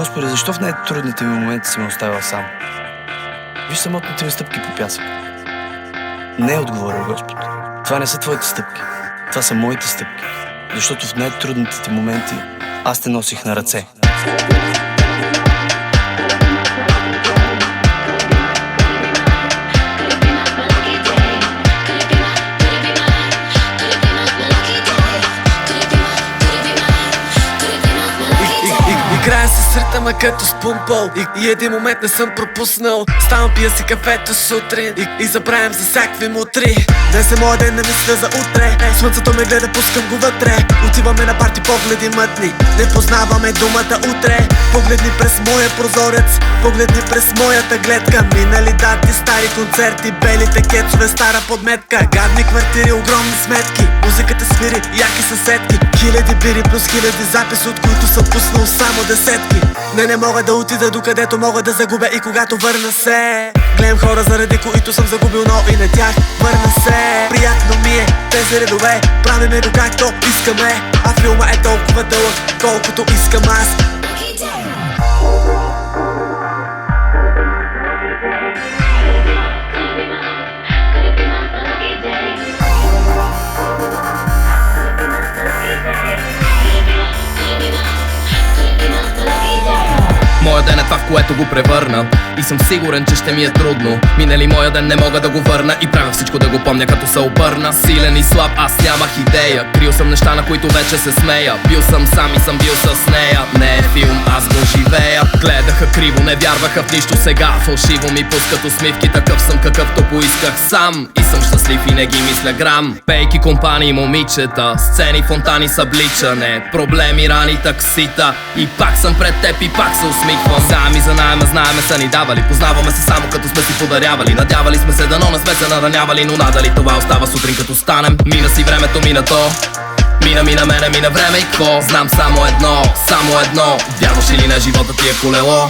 Господи, защо в най-трудните ми моменти си ме оставил сам? Виж самотните ми стъпки по пясък. Не е отговорил Господ. Това не са твоите стъпки. Това са моите стъпки. Защото в най-трудните ти моменти аз те носих на ръце. Играя се с ритъма като спумпъл и един момент не съм пропуснал. Ставам, пия си кафето сутрин и забравям за всякакви мутри. Днес е моя ден, не мисля за утре. Слънцето ме гледа, пускам го вътре. Отиваме на парти, погледи мътни. Не познаваме думата утре. Погледни през моя прозорец, погледни през моята гледка. Минали дати, стари концерти, белите кецове, стара подметка. Гадни квартири, огромни сметки. Музиката свири, яки съседки. Хиляди бири плюс хиляди записи, от които съм пуснал само десетки. Не мога да отида докъдето мога да загубя и когато върна се. Гледам хора, заради които съм загубил, но и на тях върна се. Приятно ми е тези редове, правиме го както искаме. А филма е толкова дълъг, колкото искам аз. Моя ден е това, в което го превърна и съм сигурен, че ще ми е трудно. Минали моя ден, не мога да го върна и правя всичко да го помня, като се обърна. Силен и слаб, аз нямах идея. Крил съм неща, на които вече се смея. Бил съм сам и съм бил с нея. Не е филм, аз го живея. Гледаха криво, не вярваха в нищо сега. Фалшиво ми пускат усмивки, такъв съм какъвто поисках сам. И съм щастлив и не ги мисля грам. Пейки, компании, момичета, сцени, фонтани, събличане, проблеми, рани, таксита. И пак съм пред теб и пак се усмихвам. Сами за найема, знаеме са ни давали. Познаваме се само като сме си подарявали. Надявали сме се, дано не сме се наранявали. Но надали това остава сутрин като станем. Мина си времето, мина то. Мина мене, мина време и какво? Знам само едно. Вярваш или не, живота ти е колело.